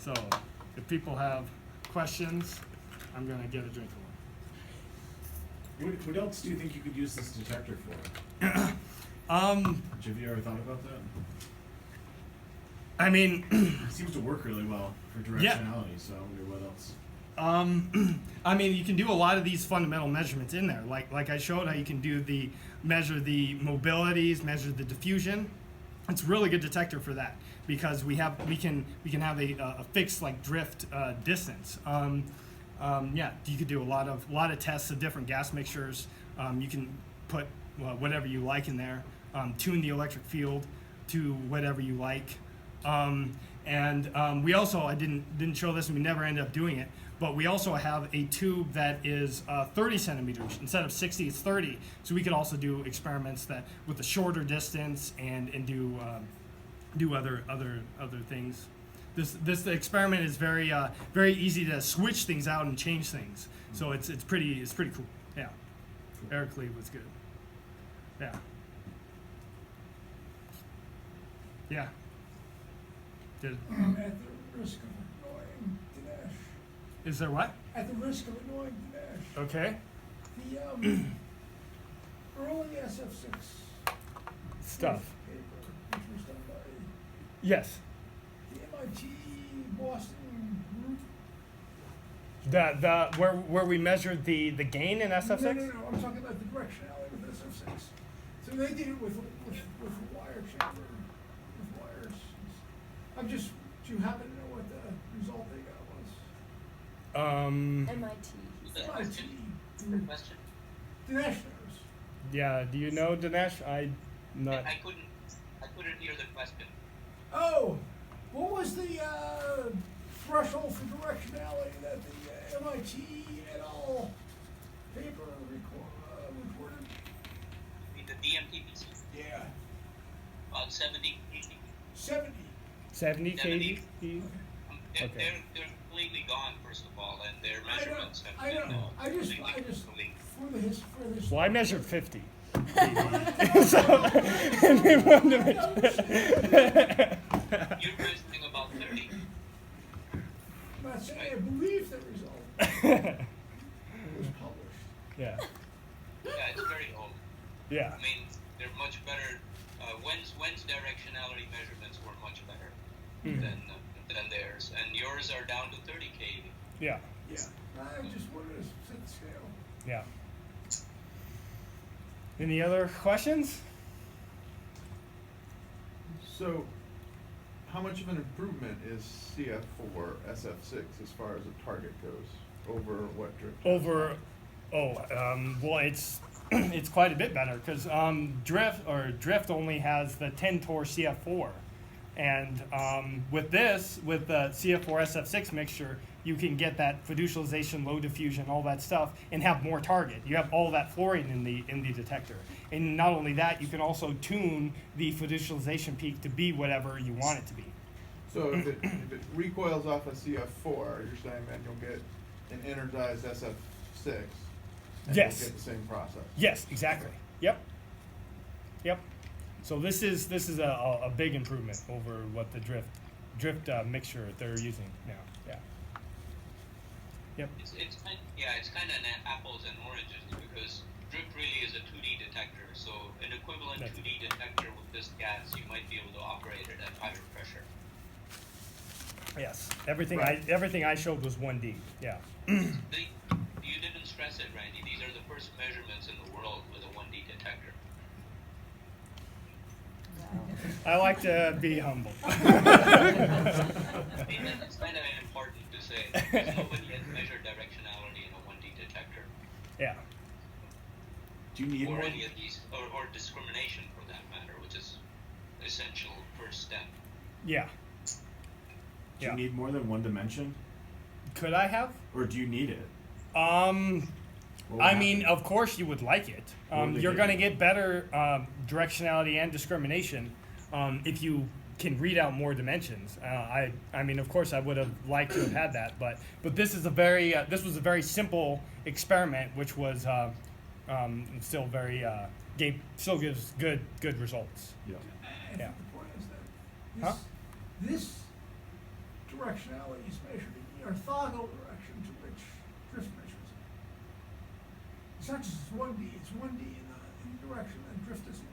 So if people have questions, I'm going to get a drink of water. What else do you think you could use this detector for? Have you ever thought about that? I mean, It seems to work really well for directionality, so I wonder what else. I mean, you can do a lot of these fundamental measurements in there. Like I showed how you can do measure the mobilities, measure the diffusion. It's a really good detector for that because we can have a fixed like drift distance. Yeah, you could do a lot of tests of different gas mixtures. You can put whatever you like in there. Tune the electric field to whatever you like. We also, I didn't show this and we never ended up doing it, but we also have a tube that is 30 centimeters. Instead of 60, it's 30. So we could also do experiments that with a shorter distance and do other things. This experiment is very easy to switch things out and change things. So it's pretty cool. Yeah. Eric Lee was good. Yeah. Yeah. Did, At the risk of annoying Dinesh. is there what? At the risk of annoying Dinesh. Okay. The early SF6 Stuff. paper, which was done by Yes. the MIT Boston group. The where we measured the gain in SF6? No, I'm talking about the directionality with SF6. So they did it with a wire chamber, with wires. Do you happen to know what the result they got was? MIT. MIT. Good question. Dinesh knows. Yeah. Do you know, Dinesh? I'm not. I couldn't hear the question. Oh, what was the threshold for directionality that the MIT et al. Paper reported? I mean, the DMTPC, Yeah, about 70 kV. 70. 70 kV? They're completely gone, first of all, and their measurements have I been know. I just completely. for the history. Well, I measured 50. So, and they wanted to measure. You're measuring about 30. I'm not saying I believe the result. It was published. Yeah. Yeah, it's very old. Yeah. I mean, they're much better. Wen's directionality measurements were much better than theirs, and yours are down to 30 kV. Yeah. Yeah. I just wanted to set the scale. Yeah. Any other questions? So, how much of an improvement is CF4 SF6 as far as a target goes over what drift? Well, it's quite a bit better because drift only has the 10 torr CF4, and with the CF4 SF6 mixture, you can get that fiducialization, low diffusion, all that stuff, and have more target. You have all that fluorine in the detector, and not only that, you can also tune the fiducialization peak to be whatever you want it to be. So if it recoils off a CF4, you're saying then you'll get an energized SF6, and Yes. you'll get the same process. Yes, exactly. Yep. So this is a big improvement over what the drift mixture they're using now. Yeah. Yep. It's kind of an apples and oranges because drift really is a 2D detector. So an equivalent 2D detector with this gas, you might be able to operate it at higher pressure. Yes. Everything Right. I showed was 1D. Yeah. You didn't stress it, Randy. These are the first measurements in the world with a 1D detector. I like to be humble. I mean, it's kind of important to say because nobody has measured directionality in a 1D detector. Yeah. Do you need Or more? any of these, or discrimination for that matter, which is essential first step. Yeah. Do you need more than one dimension, Could I have? or do you need it? I What mean, would of course you would like it. What would they You're give going to you? get better directionality and discrimination if you can read out more dimensions. I mean, of course, I would have liked to have had that, but this is this was a very simple experiment, which was still still gives good results. Yeah. I think Yeah. the point is that this directionality directionality is measured in the orthogonal direction to which drift measures it. It's not just 1D, it's 1D in the direction that drift isn't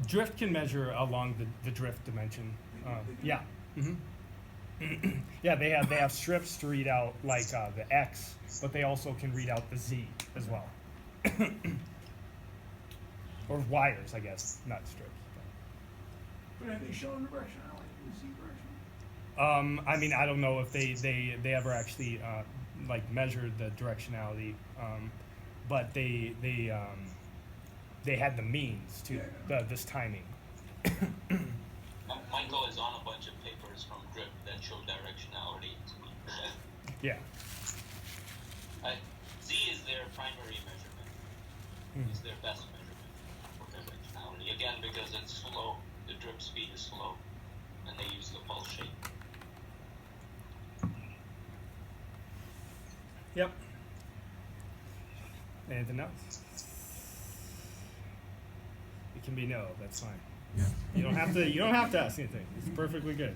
used. Drift can measure along the drift dimension. Yeah. Yeah, they have strips to read out like the X, but they also can read out the Z as well. Or wires, I guess, not strips. But have they shown directionality in the Z direction? I mean, I don't know if they ever actually like measured the directionality, but they had the means to this timing. Michael is on a bunch of papers from Drift that show directionality to me. Yeah. Z is their primary measurement. It's their best measurement for directionality. Again, because it's slow, the drip speed is slow, and they use the pulse shape. Yep. Anything else? It can be no. That's fine. Yeah. You don't have to ask anything. It's perfectly good.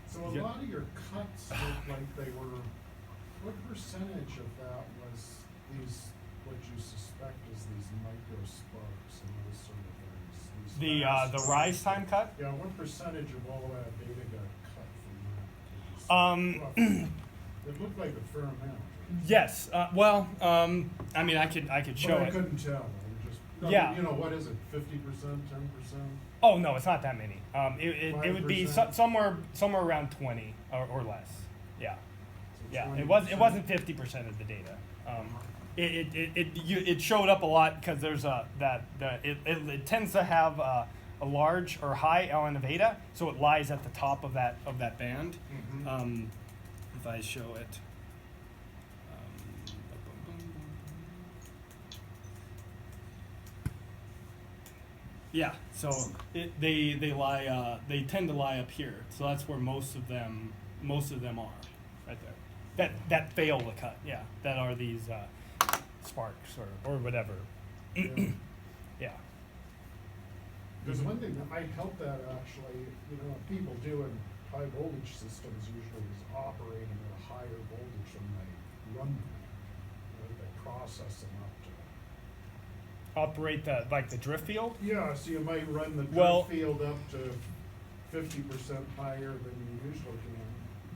So a lot of your cuts look like they were, what percentage of that was these, what you suspect is these micro sparks and those sort of things? These The fast rise spikes? time cut. Yeah, what percentage of all that data got cut from that? Roughly. It looked like a fair amount. Yes. Well, I mean, I could show But I it. couldn't tell. I just, Yeah. You know, what is it, 50%, 10%? Oh no, it's not that many. It would be 5%? somewhere around 20 or less. Yeah. So Yeah. 20%. It wasn't 50% of the data. It showed up a lot because there's it tends to have a large or high ln of eta, so it lies at the top of that band. Mhm. If I show it. Yeah, so they tend to lie up here, so that's where most of them are, right there. That fail to cut, yeah, that are these sparks or whatever. Yeah. Yeah. There's one thing that might help that actually, you know, what people do in high voltage systems usually is operating at a higher voltage than they run them. Right? They process them up to. Operate the drift field. Yeah, so you might run the drift Well- field up to 50% higher than you usually can.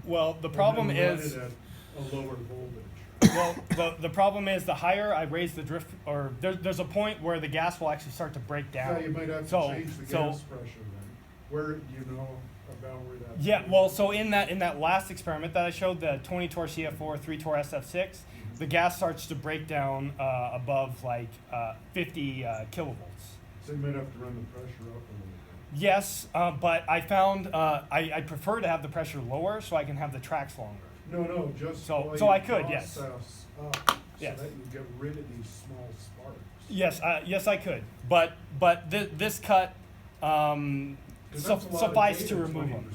Well, the and problem then run is. it at a lower voltage. Well, the problem is the higher I raise the drift, or there's a point where the gas will actually start to break down. Yeah, you might have to So- change the so- gas pressure then. Where, do you know about where that's? Yeah, well, so in that last experiment that I showed, the 20 torr CF4, 3 torr SF6, the gas starts to break down above like 50 kilovolts. So you might have to run the pressure up a little bit. Yes, but I found I prefer to have the pressure lower so I can have the tracks longer. No, just So- while so you I could, yes. process up, Yes. so that you get rid of these small sparks. Yes, I could, but this cut 'Cause that's a lot of suffice data, to remove them.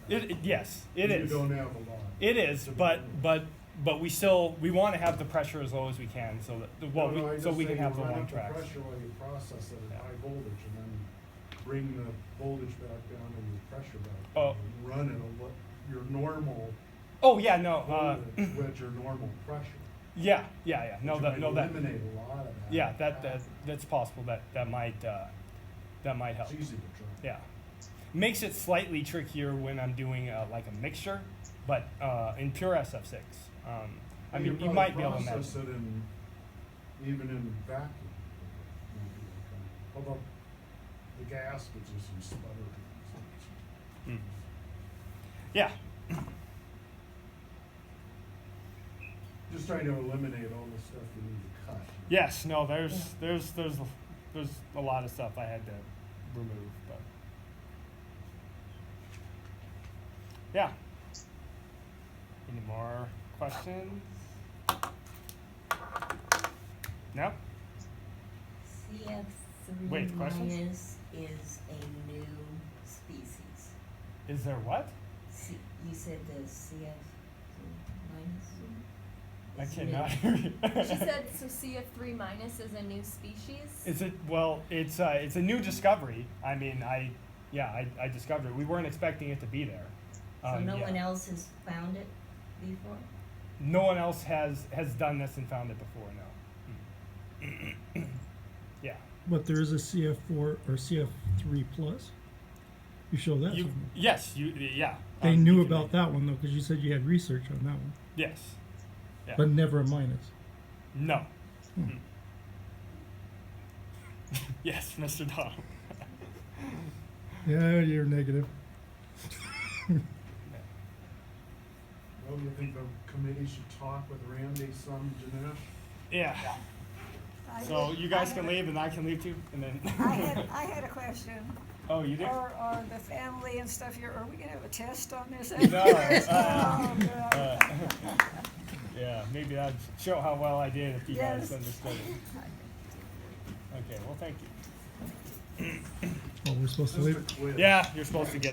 20%. Yes, it You is. don't have a lot. It is, to but remove. we want to have the pressure as low as we can, so that No, I so just we say can you have the run long up the tracks. pressure while you process it Yeah. at high voltage, and then bring the voltage back down and the pressure back Oh. down. And run at your normal Oh yeah, no, voltage with your normal pressure. yeah. No, Which that might that. eliminate a lot of that. Yeah, that's possible. That might help. It's easy to try. Yeah, makes it slightly trickier when I'm doing like a mixture, but in pure SF6, I mean you might be able to process measure. it in, even in vacuum. Although the gas gives you some sputtering. Mm. Yeah. Just trying to eliminate all the stuff you need to cut. Yes. No. There's a lot of stuff I had to remove, but yeah. Any more questions? No. CF3 Wait, questions? minus is a new species. Is there what? You said the CF3 minus? I is cannot new. hear you. She said so CF3 minus is a new species. Is it? Well, it's a new discovery. I mean, I discovered it. We weren't expecting it to be there. So no yeah. one else has found it before? No one else has done this and found it before, no. Yeah. But there is a CF4 or CF3 plus. You show that. You, somewhere. yes, yeah. They you knew can about make- that one though, because you said you had research on that one, Yes. Yeah. but never a minus. No. Yes, Mr. Donald. Yeah, you're negative. Well, you think the committee should talk with Randy some, Dinesh? Yeah. I So did- you guys I can had a- leave and I can leave too, and then. I had a question. Oh, you did? Are the family and stuff here, are we gonna have a test on this? No. Oh, God. Yeah, maybe that'd show how well I did if you guys Yes. understood it. Okay, well, thank you. Well, we're supposed to Just leave. a quiz. Yeah, you're supposed to get